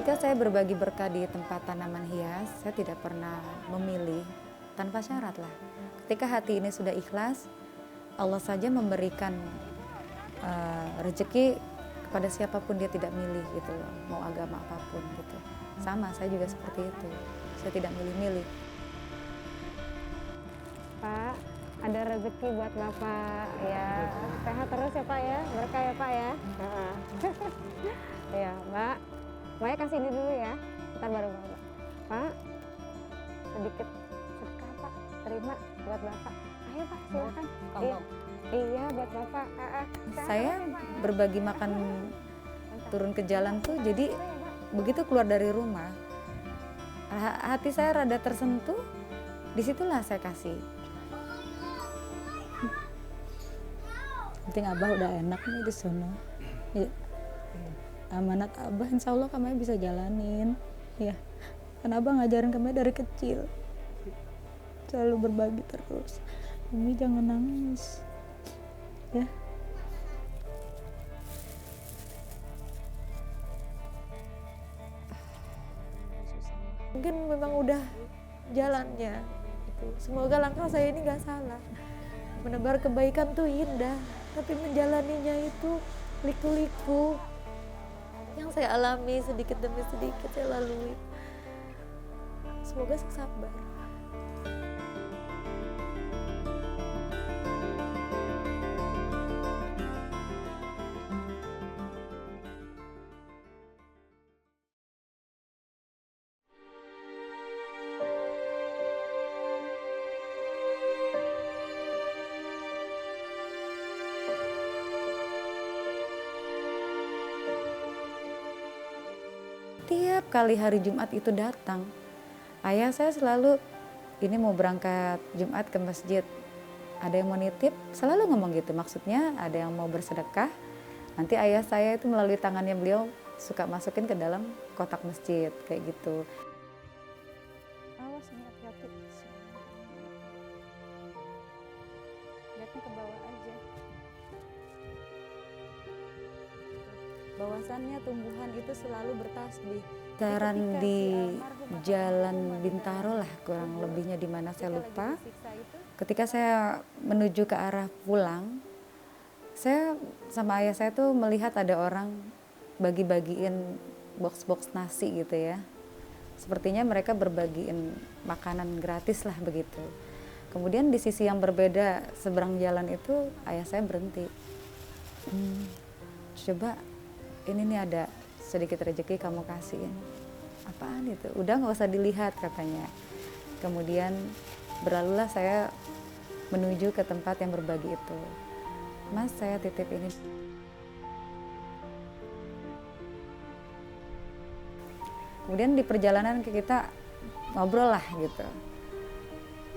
Ketika saya berbagi berkah di tempat tanaman hias, saya tidak pernah memilih tanpa syarat lah. Ketika hati ini sudah ikhlas, Allah saja memberikan rezeki kepada siapapun, dia tidak milih gitu loh, mau agama apapun gitu. Sama, saya juga seperti itu. Saya tidak milih-milih. Pak, ada rezeki buat Bapak ya. Sehat terus ya Pak ya, berkah ya Pak ya. Ya Mbak, Maya kasih ini dulu ya, ntar baru Bapak. Pak, sedikit sedekah Pak, terima buat Bapak. Ayo Pak, silakan. Iya, iya buat Bapak. Sehat Saya terus ya, Pak, ya. berbagi makan turun ke jalan tuh, jadi begitu keluar dari rumah, hati saya rada tersentuh, disitulah saya kasih. Penting Abah udah enak nih di sana. Ya. Amanat Abah insya Allah kami bisa jalanin. Ya. Kan Abah ngajarin kami dari kecil. Selalu berbagi terus. Umi jangan nangis. Ya. Mungkin memang udah jalannya gitu. Semoga langkah saya ini nggak salah. Menebar kebaikan tuh indah, tapi menjalaninya itu liku-liku. Yang saya alami sedikit demi sedikit saya lalui. Semoga saya sabar. Tiap kali hari Jumat itu datang, ayah saya selalu, ini mau berangkat Jumat ke masjid, ada yang mau nitip, selalu ngomong gitu. Maksudnya ada yang mau bersedekah, nanti ayah saya itu melalui tangannya beliau suka masukin ke dalam kotak masjid, kayak gitu. Awas nih, hati-hati. Lihatnya ke bawah aja. Bahwasannya tumbuhan itu selalu bertasbih. Jaran di Jalan Bintaro lah kurang lebihnya, di mana saya lupa. Ketika saya menuju ke arah pulang, saya sama ayah saya tuh melihat ada orang bagi-bagiin box-box nasi gitu ya. Sepertinya mereka berbagiin makanan gratis lah begitu. Kemudian di sisi yang berbeda seberang jalan itu ayah saya berhenti. Coba ini nih ada sedikit rezeki kamu kasihin. Apaan itu? Udah nggak usah dilihat katanya. Kemudian berlalulah saya menuju ke tempat yang berbagi itu. Mas, saya titip ini. Kemudian di perjalanan kita ngobrol lah gitu.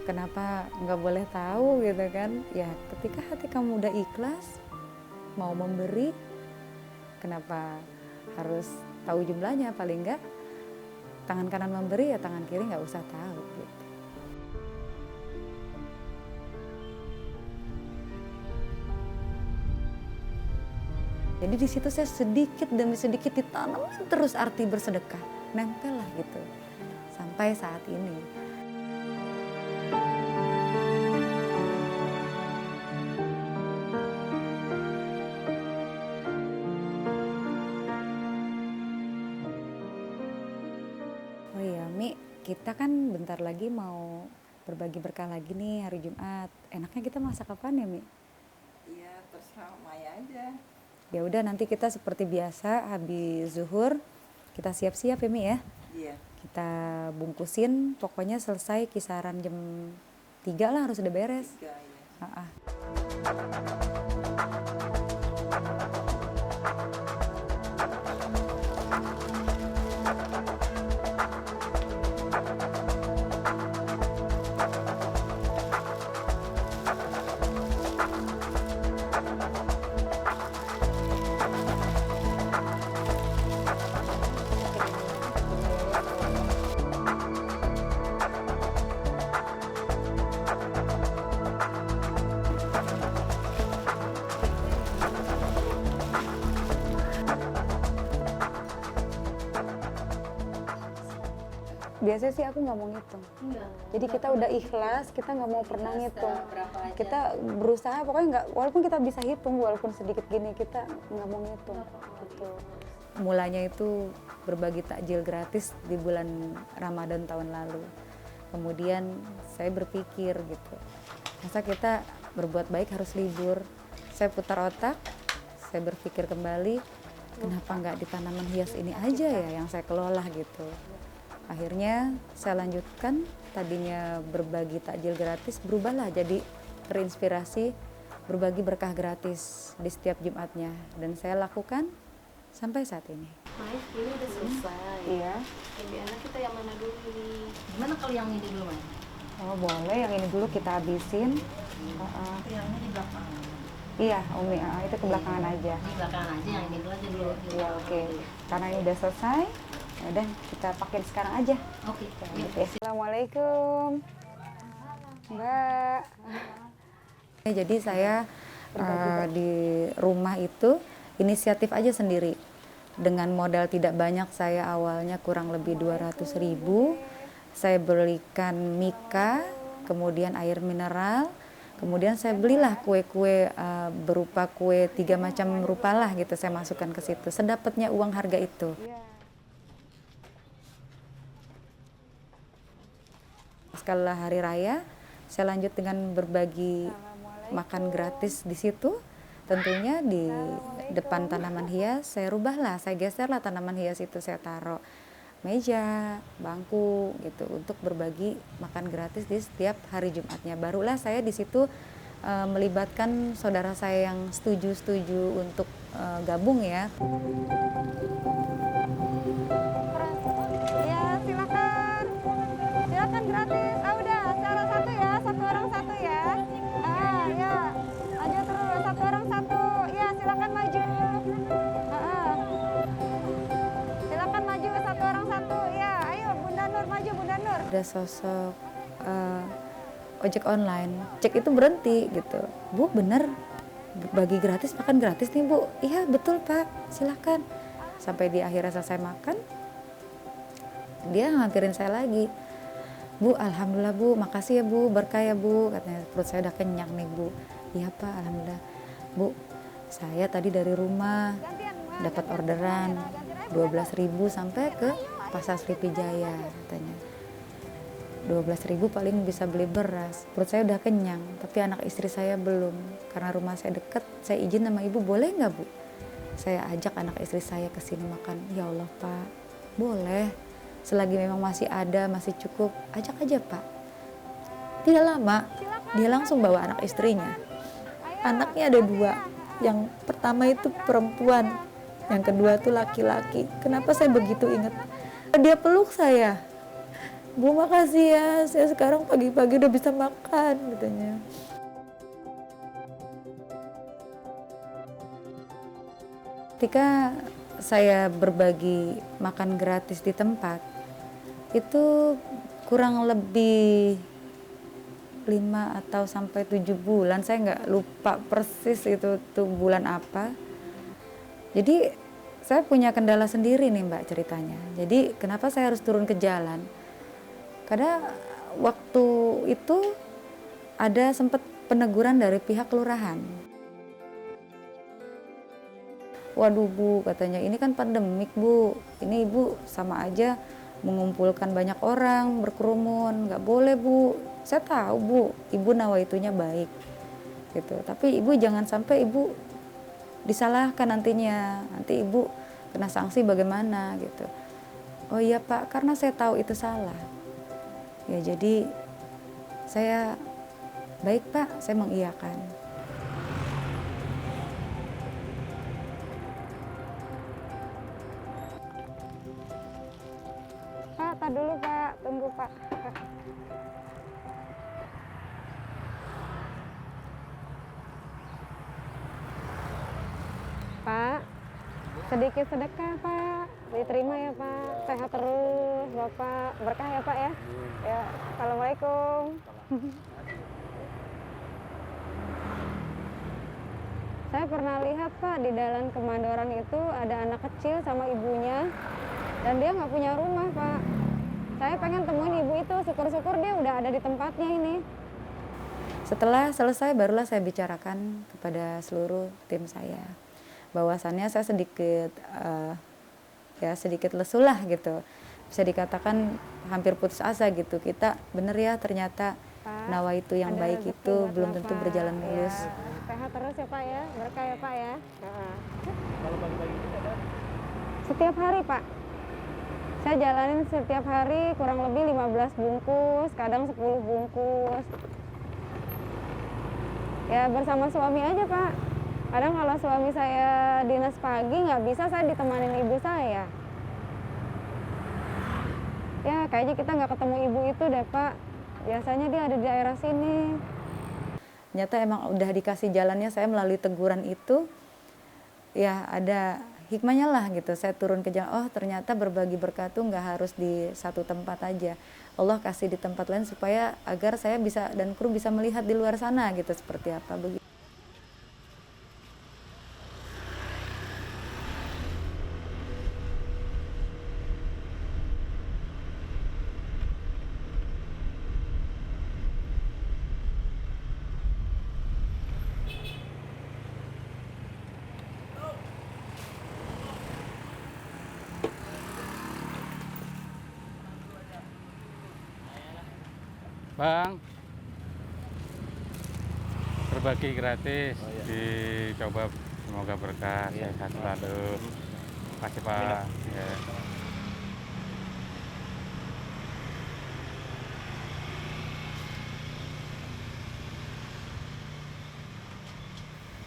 Kenapa nggak boleh tahu gitu kan? Ya ketika hati kamu udah ikhlas, mau memberi, kenapa harus tahu jumlahnya? Paling enggak tangan kanan memberi, ya tangan kiri nggak usah tahu gitu. Jadi di situ saya sedikit demi sedikit ditanamin terus arti bersedekah, nempel lah gitu sampai saat ini. Oh iya, Mi, kita kan bentar lagi mau berbagi berkah lagi nih hari Jumat. Enaknya kita masak apaan ya, Mi? Iya, terserah Maya aja. Ya udah, nanti kita seperti biasa habis zuhur kita siap-siap ya, Mi ya. Iya. Kita bungkusin, pokoknya selesai kisaran jam 3 lah harus udah beres. 3 ya. Ah. Biasanya sih aku nggak mau ngitung. Jadi kita udah ikhlas, kita nggak mau pernah ngitung. Kita berusaha pokoknya nggak, walaupun kita bisa hitung, walaupun sedikit gini kita nggak mau ngitung. Gitu. Mulanya itu berbagi takjil gratis di bulan Ramadan tahun lalu. Kemudian saya berpikir gitu, masa kita berbuat baik harus libur. Saya putar otak, saya berpikir kembali, kenapa nggak di tanaman hias ini aja ya yang saya kelola gitu. Akhirnya saya lanjutkan, tadinya berbagi takjil gratis berubahlah jadi terinspirasi berbagi berkah gratis di setiap Jumatnya, dan saya lakukan sampai saat ini. Maif, ini udah selesai. Iya. Lebih enak kita yang mana dulu nih? Gimana kalau yang ini dulu, Maif? Oh boleh, yang ini dulu kita habisin. Itu yang ini di belakang. Iya, Umi, itu ke belakangan aja. Di belakangan aja, yang ini dulu aja dulu. Iya, oke. Karena ini udah selesai, ya udah kita pakai sekarang aja. Oke. Yuk. Oke. Assalamualaikum, Mbak. Jadi saya di rumah itu inisiatif aja sendiri. Dengan modal tidak banyak, saya awalnya kurang lebih 200.000. Saya belikan mika, kemudian air mineral, kemudian saya belilah kue-kue berupa kue 3 macam rupa lah gitu, saya masukkan ke situ. Sedapatnya uang harga itu. Setelah hari raya, saya lanjut dengan berbagi makan gratis di situ. Tentunya di depan tanaman hias saya rubahlah, saya geserlah tanaman hias itu, saya taruh meja, bangku gitu untuk berbagi makan gratis di setiap hari Jumatnya. Barulah saya di situ melibatkan saudara saya yang setuju untuk gabung ya. Ya silakan, silakan gratis. Ah udah, cara satu ya, satu orang satu ya. Ah ya, maju terus, satu orang satu. Ya silakan maju. Silakan maju, satu orang satu. Ya, ayo Bunda Nur maju, Bunda Nur. Ada sosok ojek online, cek itu berhenti gitu. Bu bener bagi gratis, makan gratis nih Bu. Iya betul Pak, silakan. Sampai di akhirnya selesai makan, dia ngampirin saya lagi. Bu, alhamdulillah Bu, makasih ya Bu, berkah ya Bu. Katanya perut saya udah kenyang nih Bu. Iya Pak, alhamdulillah. Bu, saya tadi dari rumah dapat orderan 12.000 sampai ke Pasar Sripijaya katanya. 12.000 paling bisa beli beras. Perut saya udah kenyang, tapi anak istri saya belum. Karena rumah saya deket, saya izin sama ibu, boleh nggak Bu? Saya ajak anak istri saya ke sini makan. Ya Allah Pak, boleh. Selagi memang masih ada, masih cukup, ajak aja Pak. Tidak lama, dia langsung bawa anak istrinya. Anaknya ada 2. Yang pertama itu perempuan, yang kedua tuh laki-laki. Kenapa saya begitu ingat? Dia peluk saya. Bu makasih ya, saya sekarang pagi-pagi udah bisa makan katanya. Ketika saya berbagi makan gratis di tempat, itu kurang lebih 5 atau sampai 7 bulan, saya nggak lupa persis itu tuh bulan apa. Jadi saya punya kendala sendiri nih Mbak ceritanya. Jadi kenapa saya harus turun ke jalan? Karena waktu itu ada sempat peneguran dari pihak kelurahan. Waduh Bu, katanya ini kan pandemik Bu, ini Ibu sama aja mengumpulkan banyak orang, berkerumun, nggak boleh Bu. Saya tahu Bu, Ibu nawaitunya baik, gitu. Tapi Ibu jangan sampai Ibu disalahkan nantinya, nanti Ibu kena sanksi bagaimana gitu. Oh iya Pak, karena saya tahu itu salah. Ya jadi saya baik Pak, saya mengiyakan. Pak, tar dulu Pak, tunggu Pak. Pak, sedikit sedekah Pak, diterima ya Pak. Sehat terus Bapak, berkah ya Pak ya. Ya, Assalamualaikum. Saya pernah lihat Pak, di Dalan Kemandoran itu ada anak kecil sama ibunya, dan dia nggak punya rumah Pak. Saya pengen temuin ibu itu, syukur-syukur dia udah ada di tempatnya ini. Setelah selesai barulah saya bicarakan kepada seluruh tim saya. Bahwasannya saya sedikit sedikit lesu lah gitu. Bisa dikatakan hampir putus asa gitu. Kita bener ya ternyata Pak, nawa itu yang ada baik rezeki itu buat belum tentu Bapak. berjalan mulus. Ya, sehat terus ya Pak ya, berkah ya Pak ya. Kalau pagi-pagi itu ada Setiap hari Pak. Saya jalanin setiap hari kurang lebih 15 bungkus, kadang 10 bungkus. Ya bersama suami aja Pak. Kadang kalau suami saya dinas pagi nggak bisa, saya ditemanin ibu saya. Ya kayaknya kita nggak ketemu ibu itu deh Pak. Biasanya dia ada di daerah sini. Ternyata emang udah dikasih jalannya, saya melalui teguran itu ya ada hikmahnya lah gitu. Saya turun ke jalan, oh ternyata berbagi berkat tuh nggak harus di satu tempat aja. Allah kasih di tempat lain supaya agar saya bisa dan kru bisa melihat di luar sana gitu seperti apa begitu. Bang, berbagi gratis, dicoba semoga berkah, sehat selalu. Makasih Pak. Ya.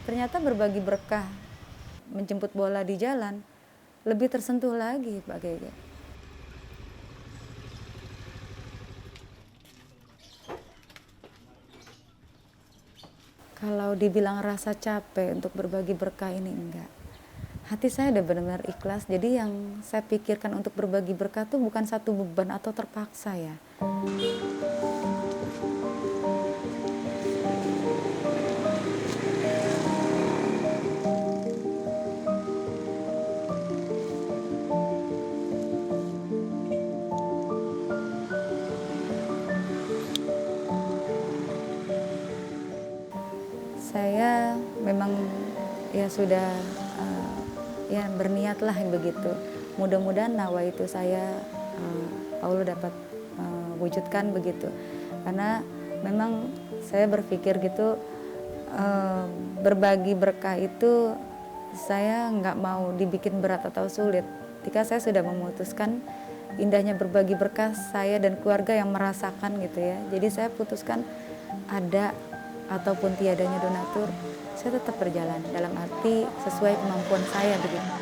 Ternyata berbagi berkah menjemput bola di jalan lebih tersentuh lagi Pak Gege. Kalau dibilang rasa capek untuk berbagi berkah ini enggak. Hati saya udah benar-benar ikhlas. Jadi yang saya pikirkan untuk berbagi berkah itu bukan satu beban atau terpaksa ya. Saya memang ya sudah ya berniat lah begitu. Mudah-mudahan nawa itu saya Allah dapat wujudkan begitu. Karena memang saya berpikir gitu berbagi berkah itu saya nggak mau dibikin berat atau sulit. Ketika saya sudah memutuskan indahnya berbagi berkah saya dan keluarga yang merasakan gitu ya. Jadi saya putuskan ada ataupun tiadanya donatur, saya tetap berjalan dalam arti sesuai kemampuan saya begitu.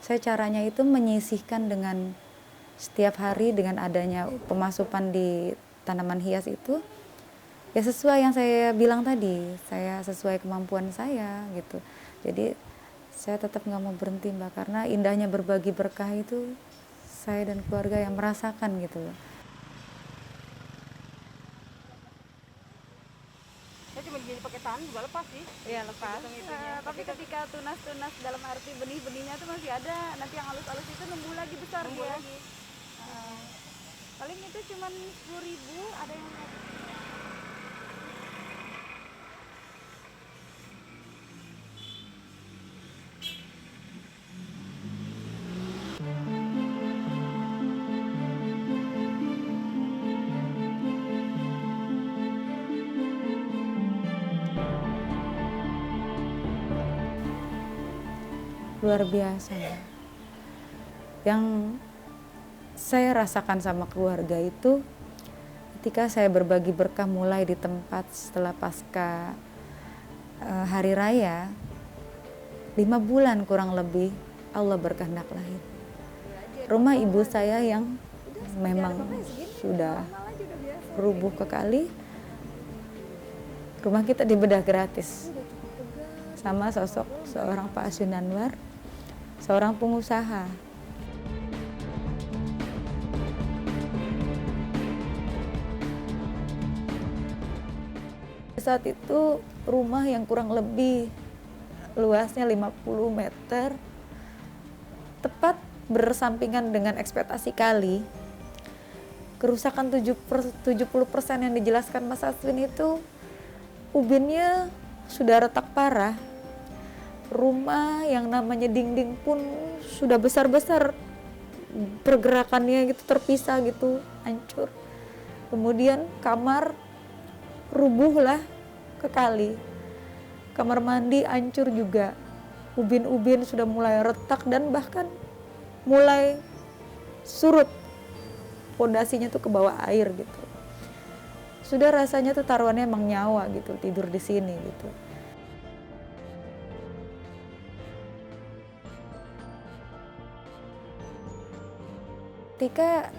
Saya caranya itu menyisihkan dengan setiap hari dengan adanya pemasukan di tanaman hias itu ya sesuai yang saya bilang tadi, saya sesuai kemampuan saya gitu. Jadi saya tetap nggak mau berhenti Mbak, karena indahnya berbagi berkah itu saya dan keluarga yang merasakan gitu loh. Saya cuma jadi pakai tangan juga lepas sih. Iya lepas. Tapi ketika tunas-tunas dalam arti benih-benihnya itu masih ada. Nanti yang halus-halus itu nunggu lagi besar Nunggu dia. lagi. Paling itu cuma 10.000, ada yang luar biasa ya. Yang saya rasakan sama keluarga itu ketika saya berbagi berkah mulai di tempat setelah pasca hari raya, 5 bulan kurang lebih Allah berkehendak lahir. Rumah ibu saya yang memang sudah rubuh kekali, rumah kita dibedah gratis sama sosok seorang Pak Asyun Anwar, seorang pengusaha. Saat itu rumah yang kurang lebih luasnya 50 meter, tepat bersampingan dengan ekspektasi kali. Kerusakan 70% yang dijelaskan Mas Aswin itu, ubinnya sudah retak parah. Rumah yang namanya dinding pun sudah besar-besar, pergerakannya gitu terpisah gitu, hancur. Kemudian kamar rubuhlah ke kali. Kamar mandi hancur juga. Ubin-ubin sudah mulai retak dan bahkan mulai surut. Pondasinya tuh ke bawah air gitu. Sudah rasanya tuh taruhannya emang nyawa gitu, tidur di sini gitu. Ketika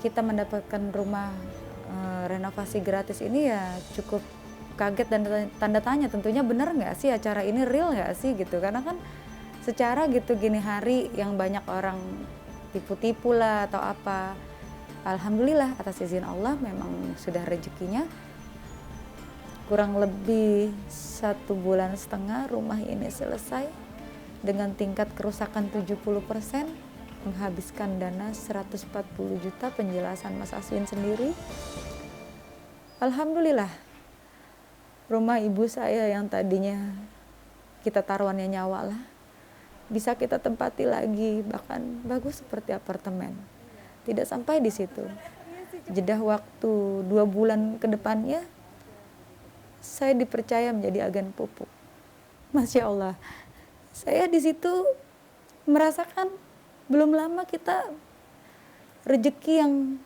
kita mendapatkan rumah renovasi gratis ini ya cukup kaget dan tanda tanya, tentunya benar nggak sih acara ini, real nggak sih gitu, karena kan secara gitu gini hari yang banyak orang tipu-tipu lah atau apa. Alhamdulillah atas izin Allah memang sudah rezekinya. Kurang lebih 1,5 bulan rumah ini selesai dengan tingkat kerusakan 70%, menghabiskan dana 140 juta, penjelasan Mas Aswin sendiri. Alhamdulillah rumah ibu saya yang tadinya kita taruhannya nyawa lah, bisa kita tempati lagi, bahkan bagus seperti apartemen. Tidak sampai di situ. Jeda waktu 2 bulan ke depannya, saya dipercaya menjadi agen pupuk. Masya Allah, saya di situ merasakan belum lama kita rezeki yang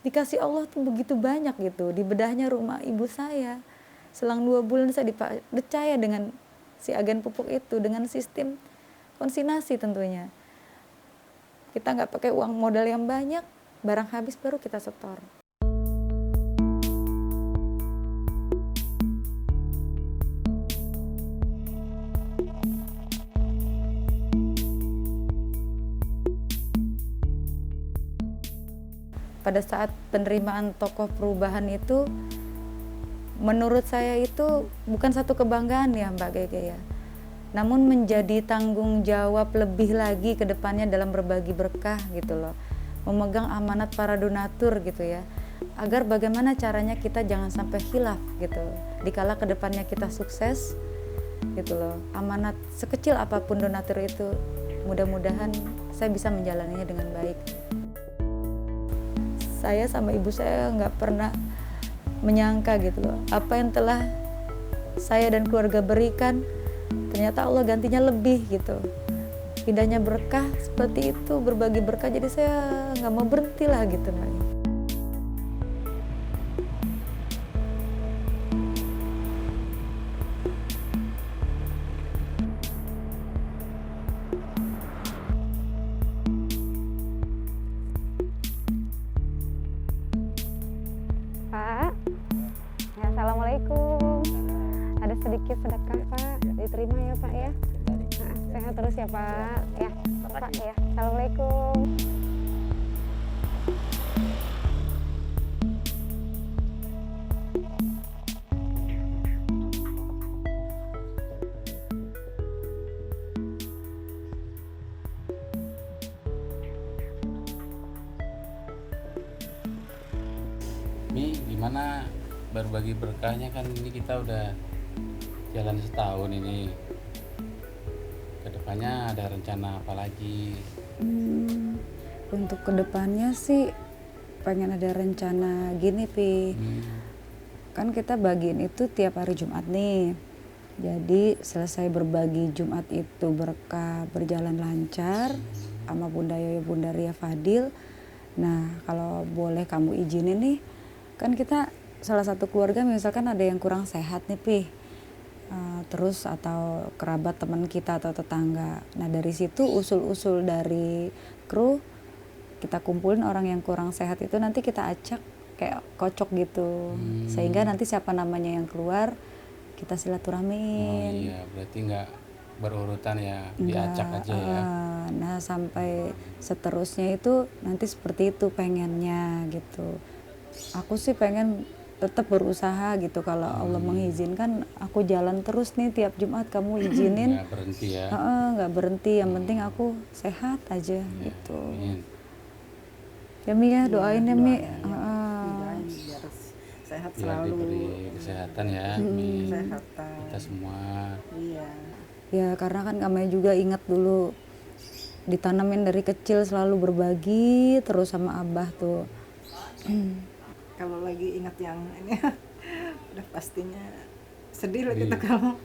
dikasih Allah tuh begitu banyak gitu. Di bedahnya rumah ibu saya. Selang 2 bulan saya dipercaya dengan si agen pupuk itu, dengan sistem konsinasi tentunya. Kita nggak pakai uang modal yang banyak, barang habis baru kita setor. Pada saat penerimaan tokoh perubahan itu, menurut saya itu bukan satu kebanggaan ya Mbak Gege ya, namun menjadi tanggung jawab lebih lagi ke depannya dalam berbagi berkah gitu loh, memegang amanat para donatur gitu ya, agar bagaimana caranya kita jangan sampai khilaf gitu, dikala ke depannya kita sukses gitu loh. Amanat sekecil apapun donatur itu, mudah-mudahan saya bisa menjalaninya dengan baik. Saya sama ibu saya nggak pernah menyangka gitu loh, apa yang telah saya dan keluarga berikan, ternyata Allah gantinya lebih gitu. Pindahnya berkah seperti itu, berbagi berkah, jadi saya nggak mau berhenti lah gitu Mbak. Pak, ya, assalamualaikum. Ada sedikit sedekah Pak, diterima ya Pak ya. Nah, sehat terus ya Pak. Ya, Pak ya. Assalamualaikum. Mi, gimana berbagi berkahnya, kan ini kita udah jalan setahun ini. Kedepannya ada rencana apa lagi? Untuk kedepannya sih pengen ada rencana gini Pi. Kan kita bagiin itu tiap hari Jumat nih. Jadi selesai berbagi Jumat itu berkah, berjalan lancar sama Bunda Yoyo, Bunda Ria Fadil. Nah kalau boleh kamu izinin nih, kan kita salah satu keluarga misalkan ada yang kurang sehat nih Pi. terus atau kerabat teman kita atau tetangga. Nah dari situ usul-usul dari kru kita kumpulin orang yang kurang sehat itu nanti kita acak kayak kocok gitu, sehingga nanti siapa namanya yang keluar kita Oh silaturahmiin. iya, berarti nggak berurutan ya, Enggak, diacak aja ya. nah sampai seterusnya itu nanti seperti itu pengennya gitu. Aku sih pengen tetap berusaha gitu, kalau Allah mengizinkan aku jalan terus nih tiap Jumat kamu izinin. Nggak berhenti ya. Nggak berhenti, yang penting aku sehat aja gitu. Amin. Ya Mi ya, doain ya Mi. Doain biar sehat Biar selalu. diberi kesehatan ya, Mi. Kesehatan. Kita semua. Iya. Ya karena kan kami juga ingat dulu ditanamin dari kecil selalu berbagi terus sama Abah tuh. Kalau lagi ingat yang ini udah pastinya sedih lah kita kalau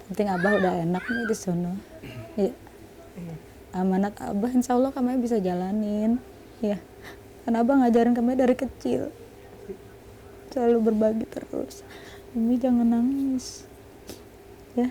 Penting Abah udah enak nih di sono. Ya. Amanat Abah insya Allah kami bisa jalanin. Ya. Kan Abah ngajarin kami dari kecil. Selalu berbagi terus. Umi jangan nangis. Ya.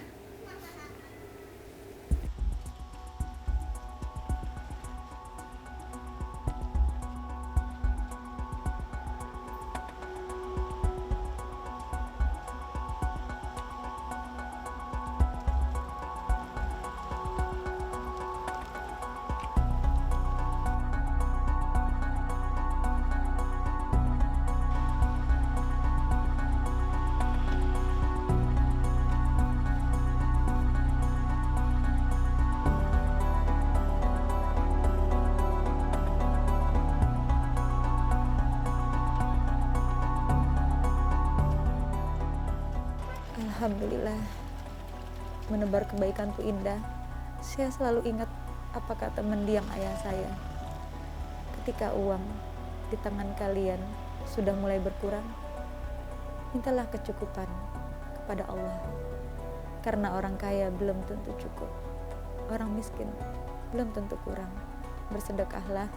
Alhamdulillah, menebar kebaikan tuh indah. Saya selalu ingat apa kata mendiang ayah saya. Ketika uang di tangan kalian sudah mulai berkurang, mintalah kecukupan kepada Allah. Karena orang kaya belum tentu cukup, orang miskin belum tentu kurang. Bersedekahlah